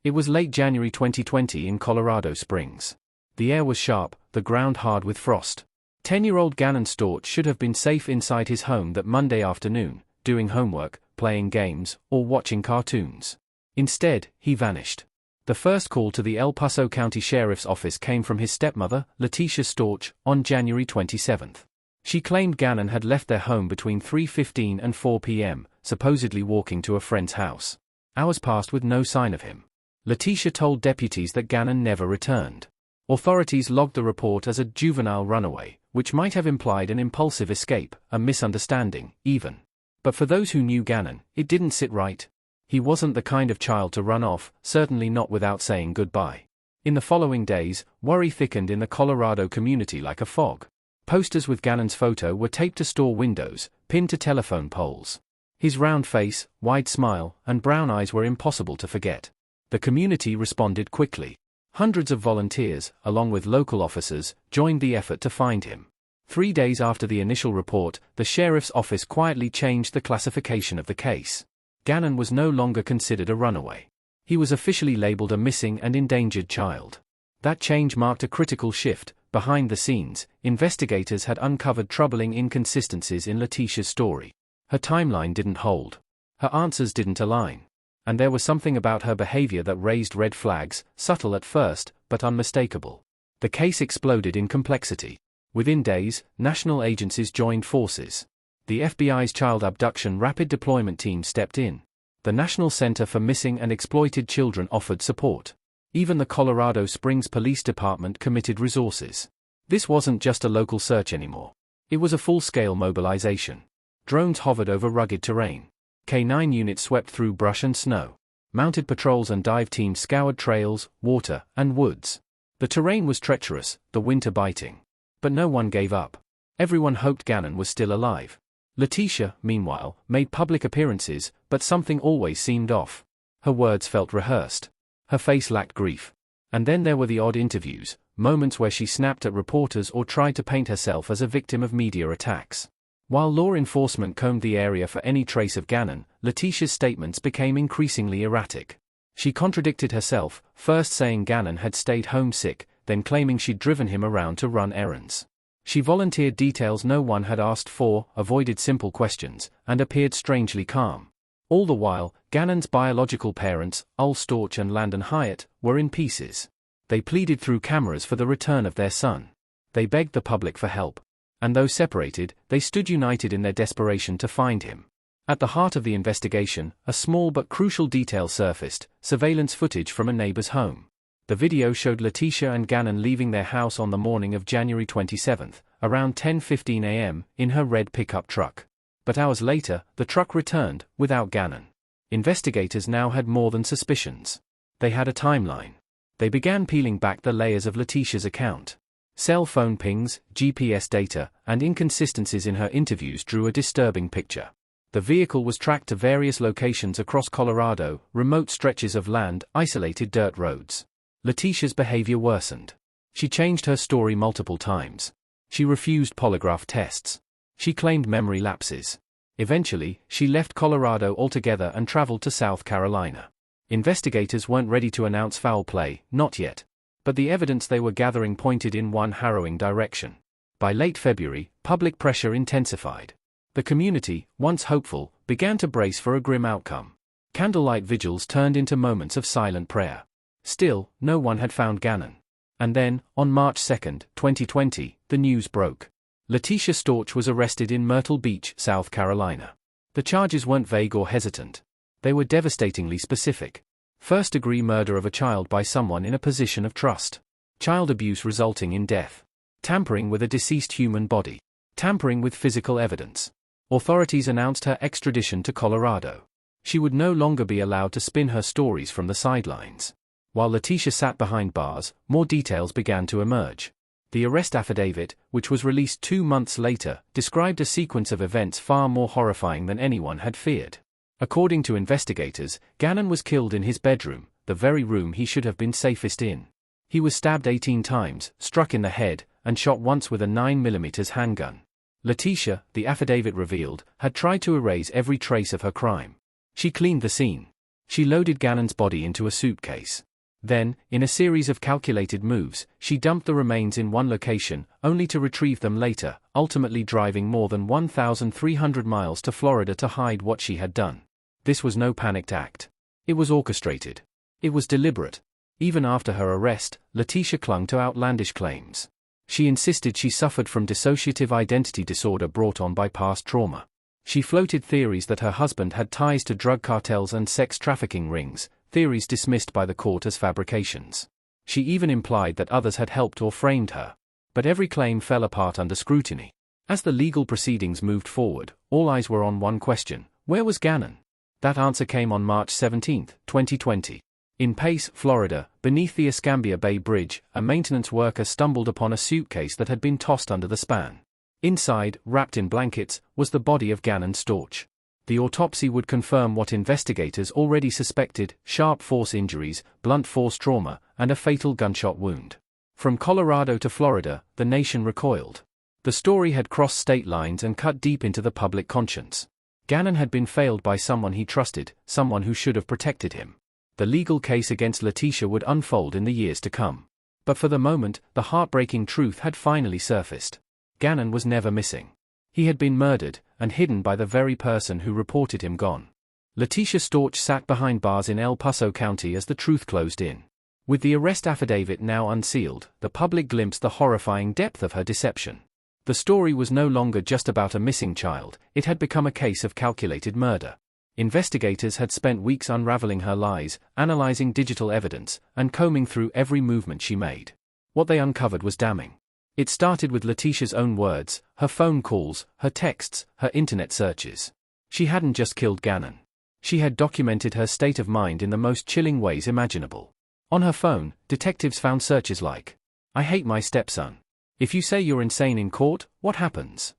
It was late January 2020 in Colorado Springs. The air was sharp, the ground hard with frost. 10-year-old Gannon Stauch should have been safe inside his home that Monday afternoon, doing homework, playing games, or watching cartoons. Instead, he vanished. The first call to the El Paso County Sheriff's Office came from his stepmother, Letitia Stauch, on January 27. She claimed Gannon had left their home between 3:15 and 4 p.m., supposedly walking to a friend's house. Hours passed with no sign of him. Letitia told deputies that Gannon never returned. Authorities logged the report as a juvenile runaway, which might have implied an impulsive escape, a misunderstanding, even. But for those who knew Gannon, it didn't sit right. He wasn't the kind of child to run off, certainly not without saying goodbye. In the following days, worry thickened in the Colorado community like a fog. Posters with Gannon's photo were taped to store windows, pinned to telephone poles. His round face, wide smile, and brown eyes were impossible to forget. The community responded quickly. Hundreds of volunteers, along with local officers, joined the effort to find him. 3 days after the initial report, the sheriff's office quietly changed the classification of the case. Gannon was no longer considered a runaway. He was officially labeled a missing and endangered child. That change marked a critical shift. Behind the scenes, investigators had uncovered troubling inconsistencies in Letitia's story. Her timeline didn't hold. Her answers didn't align. And there was something about her behavior that raised red flags, subtle at first, but unmistakable. The case exploded in complexity. Within days, national agencies joined forces. The FBI's Child Abduction Rapid Deployment Team stepped in. The National Center for Missing and Exploited Children offered support. Even the Colorado Springs Police Department committed resources. This wasn't just a local search anymore. It was a full-scale mobilization. Drones hovered over rugged terrain. K-9 units swept through brush and snow. Mounted patrols and dive teams scoured trails, water, and woods. The terrain was treacherous, the winter biting. But no one gave up. Everyone hoped Gannon was still alive. Letitia, meanwhile, made public appearances, but something always seemed off. Her words felt rehearsed. Her face lacked grief. And then there were the odd interviews, moments where she snapped at reporters or tried to paint herself as a victim of media attacks. While law enforcement combed the area for any trace of Gannon, Letitia's statements became increasingly erratic. She contradicted herself, first saying Gannon had stayed homesick, then claiming she'd driven him around to run errands. She volunteered details no one had asked for, avoided simple questions, and appeared strangely calm. All the while, Gannon's biological parents, Ul Stauch and Landon Hyatt, were in pieces. They pleaded through cameras for the return of their son. They begged the public for help. And though separated, they stood united in their desperation to find him. At the heart of the investigation, a small but crucial detail surfaced: surveillance footage from a neighbor's home. The video showed Letitia and Gannon leaving their house on the morning of January 27, around 10:15 a.m., in her red pickup truck. But hours later, the truck returned, without Gannon. Investigators now had more than suspicions. They had a timeline. They began peeling back the layers of Letitia's account. Cell phone pings, GPS data, and inconsistencies in her interviews drew a disturbing picture. The vehicle was tracked to various locations across Colorado, remote stretches of land, isolated dirt roads. Letitia's behavior worsened. She changed her story multiple times. She refused polygraph tests. She claimed memory lapses. Eventually, she left Colorado altogether and traveled to South Carolina. Investigators weren't ready to announce foul play, not yet. But the evidence they were gathering pointed in one harrowing direction. By late February, public pressure intensified. The community, once hopeful, began to brace for a grim outcome. Candlelight vigils turned into moments of silent prayer. Still, no one had found Gannon. And then, on March 2, 2020, the news broke. Letitia Stauch was arrested in Myrtle Beach, South Carolina. The charges weren't vague or hesitant. They were devastatingly specific. First-degree murder of a child by someone in a position of trust. Child abuse resulting in death. Tampering with a deceased human body. Tampering with physical evidence. Authorities announced her extradition to Colorado. She would no longer be allowed to spin her stories from the sidelines. While Letitia sat behind bars, more details began to emerge. The arrest affidavit, which was released 2 months later, described a sequence of events far more horrifying than anyone had feared. According to investigators, Gannon was killed in his bedroom, the very room he should have been safest in. He was stabbed 18 times, struck in the head, and shot once with a 9mm handgun. Letitia, the affidavit revealed, had tried to erase every trace of her crime. She cleaned the scene. She loaded Gannon's body into a suitcase. Then, in a series of calculated moves, she dumped the remains in one location, only to retrieve them later, ultimately driving more than 1,300 miles to Florida to hide what she had done. This was no panicked act. It was orchestrated. It was deliberate. Even after her arrest, Letitia clung to outlandish claims. She insisted she suffered from dissociative identity disorder brought on by past trauma. She floated theories that her husband had ties to drug cartels and sex trafficking rings, theories dismissed by the court as fabrications. She even implied that others had helped or framed her. But every claim fell apart under scrutiny. As the legal proceedings moved forward, all eyes were on one question: where was Gannon? That answer came on March 17, 2020. In Pace, Florida, beneath the Escambia Bay Bridge, a maintenance worker stumbled upon a suitcase that had been tossed under the span. Inside, wrapped in blankets, was the body of Gannon Stauch. The autopsy would confirm what investigators already suspected: sharp force injuries, blunt force trauma, and a fatal gunshot wound. From Colorado to Florida, the nation recoiled. The story had crossed state lines and cut deep into the public conscience. Gannon had been failed by someone he trusted, someone who should have protected him. The legal case against Letitia would unfold in the years to come. But for the moment, the heartbreaking truth had finally surfaced. Gannon was never missing. He had been murdered, and hidden by the very person who reported him gone. Letitia Stauch sat behind bars in El Paso County as the truth closed in. With the arrest affidavit now unsealed, the public glimpsed the horrifying depth of her deception. The story was no longer just about a missing child, it had become a case of calculated murder. Investigators had spent weeks unraveling her lies, analyzing digital evidence, and combing through every movement she made. What they uncovered was damning. It started with Letitia's own words, her phone calls, her texts, her internet searches. She hadn't just killed Gannon. She had documented her state of mind in the most chilling ways imaginable. On her phone, detectives found searches like, "I hate my stepson. If you say you're insane in court, what happens?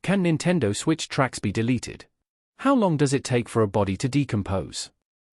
Can Nintendo Switch tracks be deleted? How long does it take for a body to decompose?"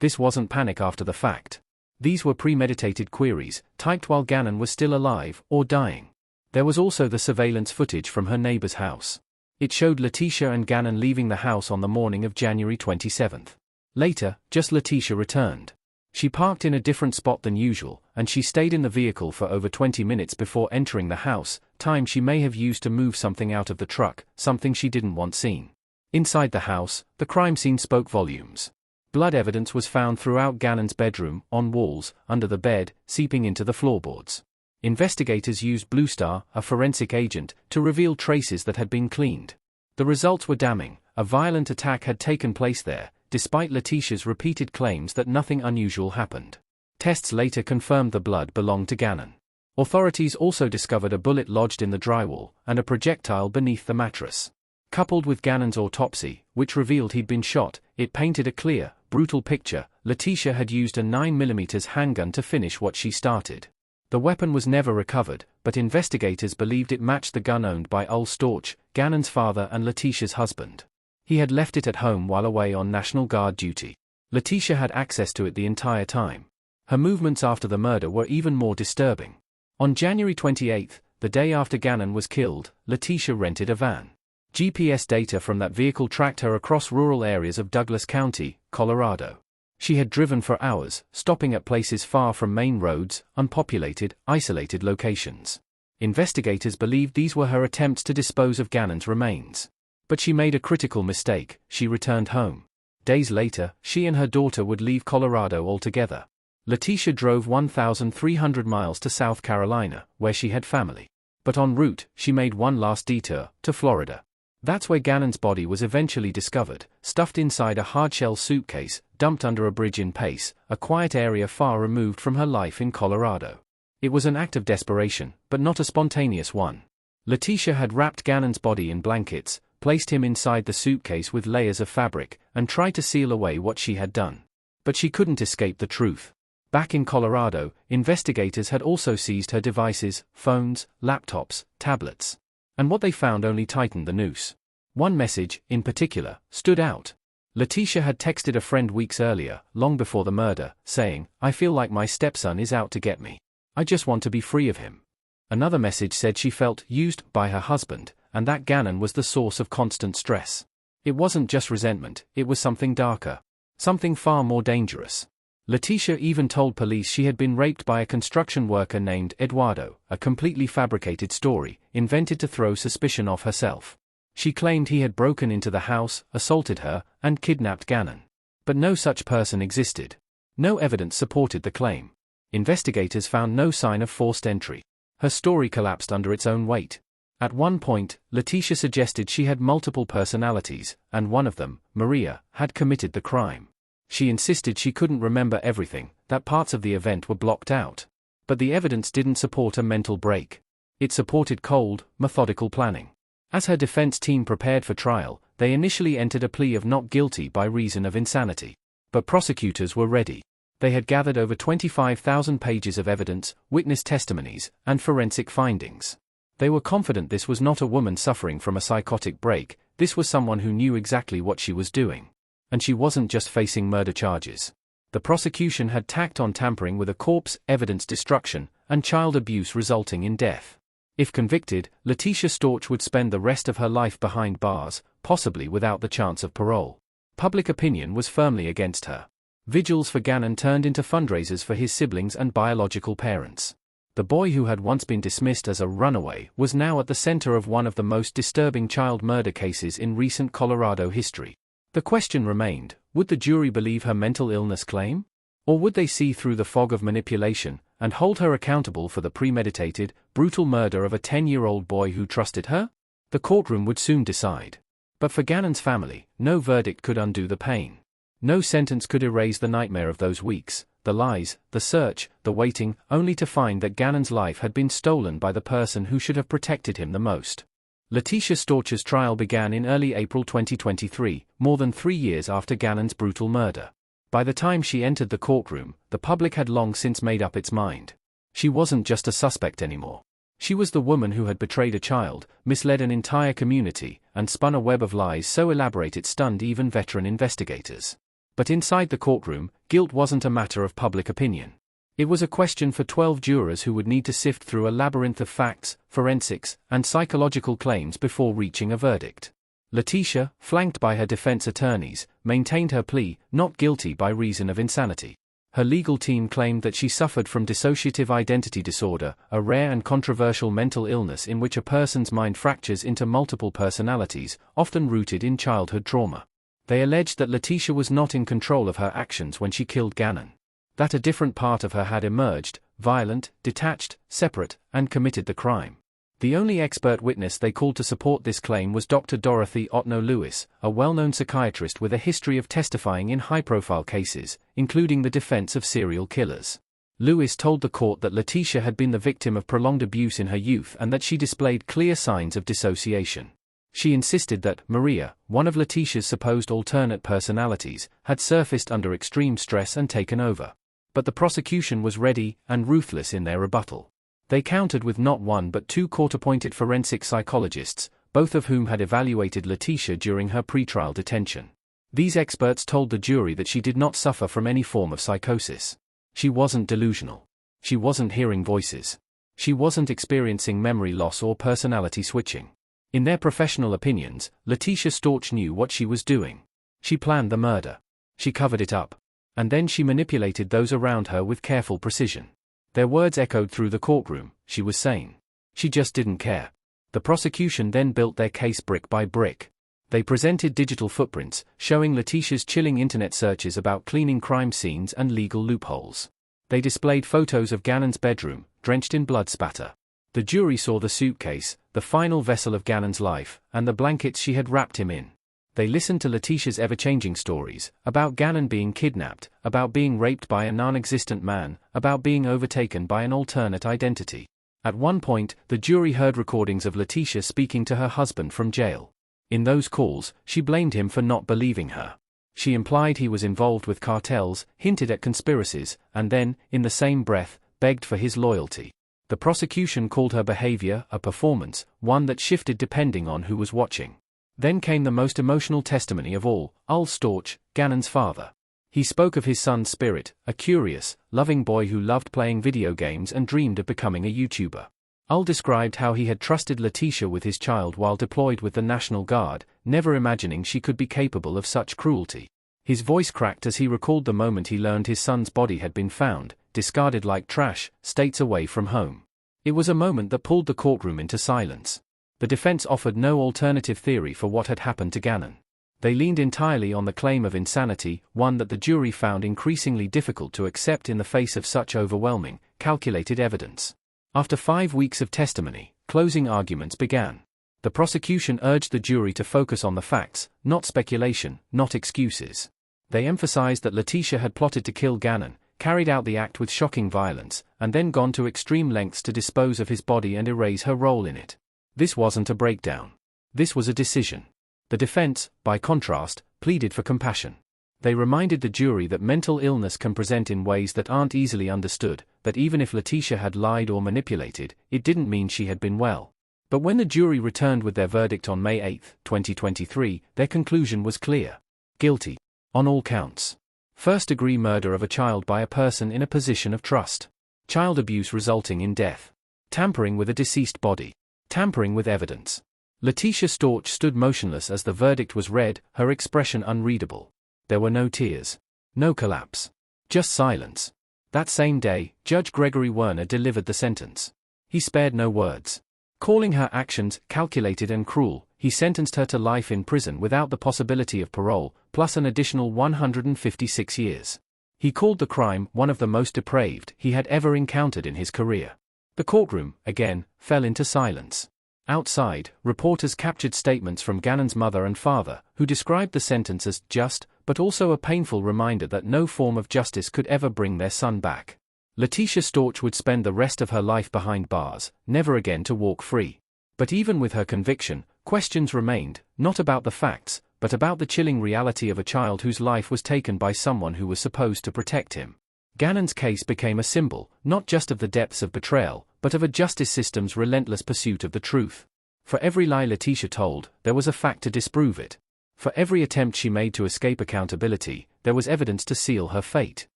This wasn't panic after the fact. These were premeditated queries, typed while Gannon was still alive or dying. There was also the surveillance footage from her neighbor's house. It showed Letitia and Gannon leaving the house on the morning of January 27. Later, just Letitia returned. She parked in a different spot than usual, and she stayed in the vehicle for over 20 minutes before entering the house, time she may have used to move something out of the truck, something she didn't want seen. Inside the house, the crime scene spoke volumes. Blood evidence was found throughout Gannon's bedroom, on walls, under the bed, seeping into the floorboards. Investigators used Blue Star, a forensic agent, to reveal traces that had been cleaned. The results were damning. A violent attack had taken place there, despite Letitia's repeated claims that nothing unusual happened. Tests later confirmed the blood belonged to Gannon. Authorities also discovered a bullet lodged in the drywall, and a projectile beneath the mattress. Coupled with Gannon's autopsy, which revealed he'd been shot, it painted a clear, brutal picture. Letitia had used a 9mm handgun to finish what she started. The weapon was never recovered, but investigators believed it matched the gun owned by Ul Stauch, Gannon's father and Letitia's husband. He had left it at home while away on National Guard duty. Letitia had access to it the entire time. Her movements after the murder were even more disturbing. On January 28, the day after Gannon was killed, Letitia rented a van. GPS data from that vehicle tracked her across rural areas of Douglas County, Colorado. She had driven for hours, stopping at places far from main roads, unpopulated, isolated locations. Investigators believed these were her attempts to dispose of Gannon's remains. But she made a critical mistake: she returned home. Days later, she and her daughter would leave Colorado altogether. Letitia drove 1,300 miles to South Carolina, where she had family. But en route, she made one last detour, to Florida. That's where Gannon's body was eventually discovered, stuffed inside a hardshell suitcase, dumped under a bridge in Pace, a quiet area far removed from her life in Colorado. It was an act of desperation, but not a spontaneous one. Letitia had wrapped Gannon's body in blankets, placed him inside the suitcase with layers of fabric, and tried to seal away what she had done. But she couldn't escape the truth. Back in Colorado, investigators had also seized her devices, phones, laptops, tablets. And what they found only tightened the noose. One message, in particular, stood out. Letitia had texted a friend weeks earlier, long before the murder, saying, "I feel like my stepson is out to get me. I just want to be free of him." Another message said she felt used by her husband, and that Gannon was the source of constant stress. It wasn't just resentment, it was something darker. Something far more dangerous. Letitia even told police she had been raped by a construction worker named Eduardo, a completely fabricated story, invented to throw suspicion off herself. She claimed he had broken into the house, assaulted her, and kidnapped Gannon. But no such person existed. No evidence supported the claim. Investigators found no sign of forced entry. Her story collapsed under its own weight. At one point, Letitia suggested she had multiple personalities, and one of them, Maria, had committed the crime. She insisted she couldn't remember everything, that parts of the event were blocked out. But the evidence didn't support a mental break. It supported cold, methodical planning. As her defense team prepared for trial, they initially entered a plea of not guilty by reason of insanity. But prosecutors were ready. They had gathered over 25,000 pages of evidence, witness testimonies, and forensic findings. They were confident this was not a woman suffering from a psychotic break, this was someone who knew exactly what she was doing. And she wasn't just facing murder charges. The prosecution had tacked on tampering with a corpse, evidence destruction, and child abuse resulting in death. If convicted, Letitia Stauch would spend the rest of her life behind bars, possibly without the chance of parole. Public opinion was firmly against her. Vigils for Gannon turned into fundraisers for his siblings and biological parents. The boy who had once been dismissed as a runaway was now at the center of one of the most disturbing child murder cases in recent Colorado history. The question remained, would the jury believe her mental illness claim? Or would they see through the fog of manipulation, and hold her accountable for the premeditated, brutal murder of a 10-year-old boy who trusted her? The courtroom would soon decide. But for Gannon's family, no verdict could undo the pain. No sentence could erase the nightmare of those weeks, the lies, the search, the waiting, only to find that Gannon's life had been stolen by the person who should have protected him the most. Letitia Stauch's trial began in early April 2023, more than 3 years after Gannon's brutal murder. By the time she entered the courtroom, the public had long since made up its mind. She wasn't just a suspect anymore. She was the woman who had betrayed a child, misled an entire community, and spun a web of lies so elaborate it stunned even veteran investigators. But inside the courtroom, guilt wasn't a matter of public opinion. It was a question for 12 jurors who would need to sift through a labyrinth of facts, forensics, and psychological claims before reaching a verdict. Letitia, flanked by her defense attorneys, maintained her plea, not guilty by reason of insanity. Her legal team claimed that she suffered from dissociative identity disorder, a rare and controversial mental illness in which a person's mind fractures into multiple personalities, often rooted in childhood trauma. They alleged that Letitia was not in control of her actions when she killed Gannon. That a different part of her had emerged, violent, detached, separate, and committed the crime. The only expert witness they called to support this claim was Dr. Dorothy Otno-Lewis, a well-known psychiatrist with a history of testifying in high-profile cases, including the defense of serial killers. Lewis told the court that Letitia had been the victim of prolonged abuse in her youth and that she displayed clear signs of dissociation. She insisted that Maria, one of Letitia's supposed alternate personalities, had surfaced under extreme stress and taken over. But the prosecution was ready and ruthless in their rebuttal. They countered with not one but 2 court-appointed forensic psychologists, both of whom had evaluated Letitia during her pretrial detention. These experts told the jury that she did not suffer from any form of psychosis. She wasn't delusional. She wasn't hearing voices. She wasn't experiencing memory loss or personality switching. In their professional opinions, Letitia Stauch knew what she was doing. She planned the murder. She covered it up. And then she manipulated those around her with careful precision. Their words echoed through the courtroom, she was sane. She just didn't care. The prosecution then built their case brick by brick. They presented digital footprints, showing Letitia's chilling internet searches about cleaning crime scenes and legal loopholes. They displayed photos of Gannon's bedroom, drenched in blood spatter. The jury saw the suitcase, the final vessel of Gannon's life, and the blankets she had wrapped him in. They listened to Letitia's ever-changing stories, about Gannon being kidnapped, about being raped by a non-existent man, about being overtaken by an alternate identity. At one point, the jury heard recordings of Letitia speaking to her husband from jail. In those calls, she blamed him for not believing her. She implied he was involved with cartels, hinted at conspiracies, and then, in the same breath, begged for his loyalty. The prosecution called her behavior a performance, one that shifted depending on who was watching. Then came the most emotional testimony of all, Al Stauch, Gannon's father. He spoke of his son's spirit, a curious, loving boy who loved playing video games and dreamed of becoming a YouTuber. Al described how he had trusted Letitia with his child while deployed with the National Guard, never imagining she could be capable of such cruelty. His voice cracked as he recalled the moment he learned his son's body had been found, discarded like trash, states away from home. It was a moment that pulled the courtroom into silence. The defense offered no alternative theory for what had happened to Gannon. They leaned entirely on the claim of insanity, one that the jury found increasingly difficult to accept in the face of such overwhelming, calculated evidence. After 5 weeks of testimony, closing arguments began. The prosecution urged the jury to focus on the facts, not speculation, not excuses. They emphasized that Letitia had plotted to kill Gannon, carried out the act with shocking violence, and then gone to extreme lengths to dispose of his body and erase her role in it. This wasn't a breakdown. This was a decision. The defense, by contrast, pleaded for compassion. They reminded the jury that mental illness can present in ways that aren't easily understood, that even if Letitia had lied or manipulated, it didn't mean she had been well. But when the jury returned with their verdict on May 8, 2023, their conclusion was clear. Guilty. On all counts. First-degree murder of a child by a person in a position of trust. Child abuse resulting in death. Tampering with a deceased body. Tampering with evidence. Letitia Stauch stood motionless as the verdict was read, her expression unreadable. There were no tears. No collapse. Just silence. That same day, Judge Gregory Werner delivered the sentence. He spared no words. Calling her actions calculated and cruel, he sentenced her to life in prison without the possibility of parole, plus an additional 156 years. He called the crime one of the most depraved he had ever encountered in his career. The courtroom, again, fell into silence. Outside, reporters captured statements from Gannon's mother and father, who described the sentence as just, but also a painful reminder that no form of justice could ever bring their son back. Letitia Stauch would spend the rest of her life behind bars, never again to walk free. But even with her conviction, questions remained, not about the facts, but about the chilling reality of a child whose life was taken by someone who was supposed to protect him. Gannon's case became a symbol, not just of the depths of betrayal, but of a justice system's relentless pursuit of the truth. For every lie Letitia told, there was a fact to disprove it. For every attempt she made to escape accountability, there was evidence to seal her fate.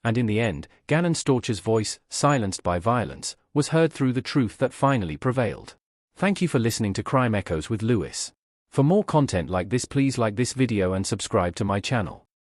And in the end, Gannon Stauch's voice, silenced by violence, was heard through the truth that finally prevailed. Thank you for listening to Crime Echoes with Lewis. For more content like this, please like this video and subscribe to my channel.